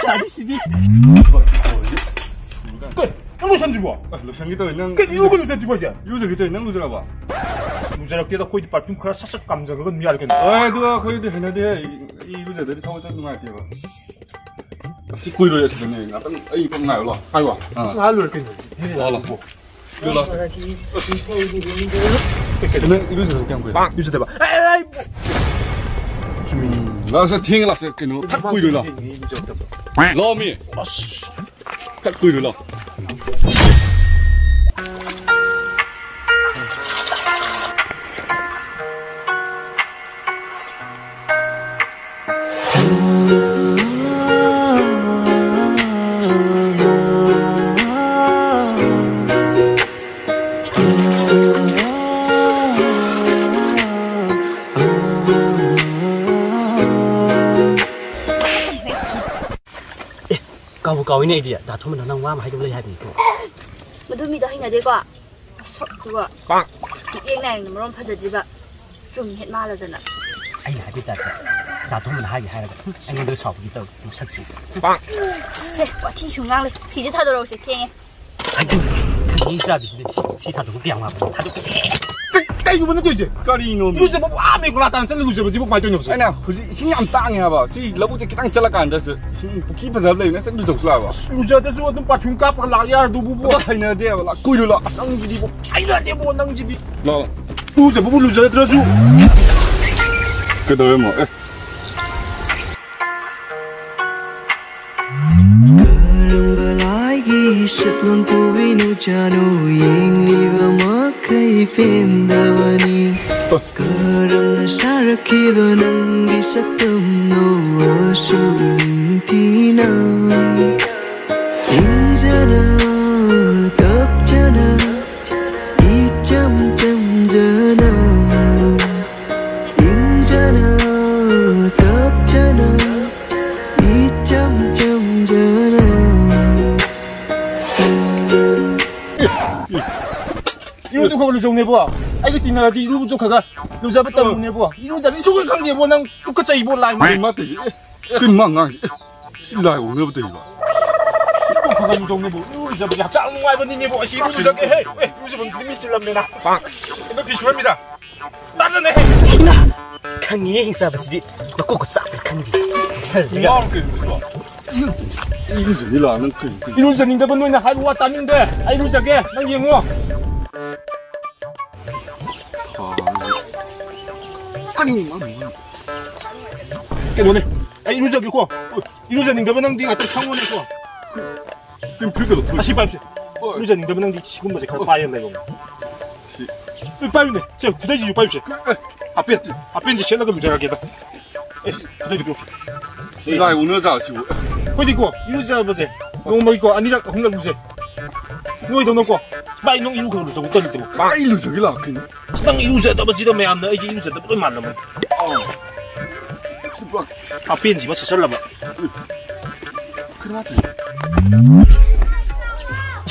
아저씨니. 그래, 너 로션 집어. 로션 kita nang. 그래, 이거 로션 집어지. Loser kita nang loser apa? 루저럽게다 거기 발품 그라 싹싹 감자 그건 미알겠네. Dua kau itu hendak dia. I loser dari tahu saya ngai dia. Si kui lo ya sebenarnya. Apa? Kau ngai lo. Ayo. 알로 이렇게. Lah. Lo. Kena loser yang kui. 유저 대봐. 에이. Lah saya tinggal lah saya kena. Tak kui lo lah. 유저 대봐. Lo mi. Tak kui lo lah. Cậu này đi đã thôi mình đang qua mà hay trong đây hay bị cô. Mà tôi mi đó hình là đây quá. Sợ quá. Chị yên này nó không phải gì vậy. Trùng hiện ma là rồi nè. Anh này biết đã thôi mình hay bị hay là anh em đưa sọc đi tàu một sắc gì. Thế quả thi chúng ngang lên. Thì chứ thay đồ sẽ khen em. Anh nghĩ ra bị gì? Chỉ thay đồ tiếng mà thay đồ cái. cái 이거 뭔데 이제? Kari no. 루저 뭐 아메 골라다는 셀 루저 뭐지 뭐 많이 돈이 없어. Anh nào, xin nhầm tăng nha bà, xin lâu cái tăng chân là cả đó sự, xin khi bây giờ lấy nó sẽ được dọc lại bà. 루저 대수 어떤 파품 값을 라야 두부 뭐. Có thầy nào đây bà, cùi rồi là. 낭지디 뭐 차이라 대뭐 낭지디. Lo. 루저 뭐 루저 들어줘. Cái đời mà. Satlang puinu janu yeng liva makai pendavani karam na sarakiva nangi satam no asuntina injana tapjana icham cham jana injana tapjana icham cham jana 이거 좀 그걸로 좀 내봐. 아 이거 뒤나라디 이거 좀 가가. 루자 뱉다 못 내봐. 이거 자 속을 강 내봐. 난 똑같이 입어 라임. Cái mắt thì cái mắt ngang, xin lại uống nước đi bà. 이거 가가 좀 내봐. 루자 뱉다 짱 와이 번니 내봐. 시 루자 게 해. 루자 번니 미실랍니다. 빵. 이거 비슈합니다. 따르네 해. 나 강이 행사 버스디 막고 싹 강디. 이거 Cái gì là nó cười. 루자 닌데 번노 나 하루 왔다는데. 아이 루자 게. 난 영어. cái đồ này, anh iluja cái quoi, iluja những cái bên năng đi ngay từ trong luôn này quoi, Cái thứ cái à xin bấm iluja những cái bên năng đi 지금 뭐지 가 봐야 된다 이거, 빨리 제 그대지 빨리 앞에 이제 셀러가 무자하게다, 그대지 좀, lại uống nước rau chịu. 거기 있고 iluja 뭐지, 너무 뭐 있고 아니라 홍락 무지, 뭐이도 넣고, 빨리弄 이루 그걸로 좀 어떤 거, Ba ilu 저기 là cái. 당 iluja 더 뭐지도 매안 넣어 이제 iluja 더 또 만나면. 앞에 있는 집에 셀러봐.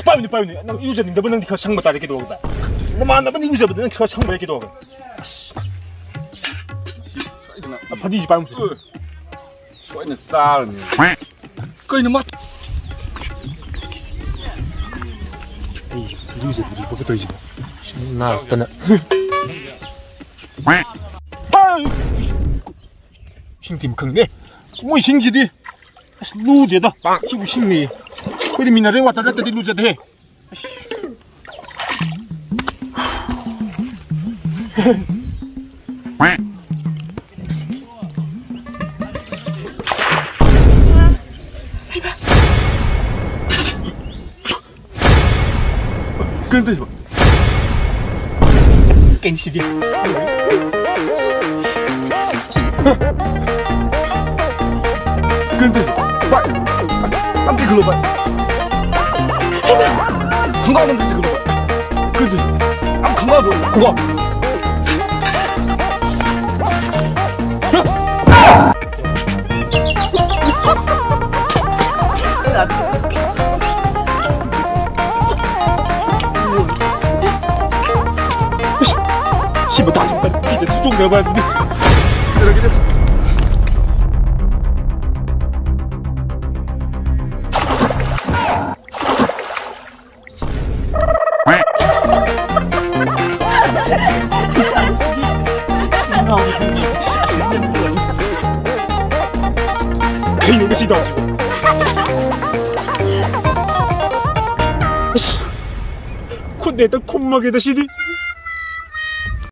빨리 나 이루자 닌데 뭐 그 상마 따르기도 하고 나 만나면 이루자 뭐 그 상마 이렇게도 하고 아 바디지 빨리 Xoay là xa rồi. Cây nó mắt. 에이 이루자 우리 거기 또 이제 나 떠나 신팀 큰데 뭐 신기디 루데다 기부 신미 그리 미나를 왔다 갔다 루데다 해 근데 깽시디 근데 빨리 깜찍 글로 빨리 건강한 데지 글로 빨리 근데 건강하도 그거 씨발 다 이제 수종 내봐야 돼 이렇게 돼 나오는 형님. 이것이 나오시고. 콧내다 콧막에다 시디.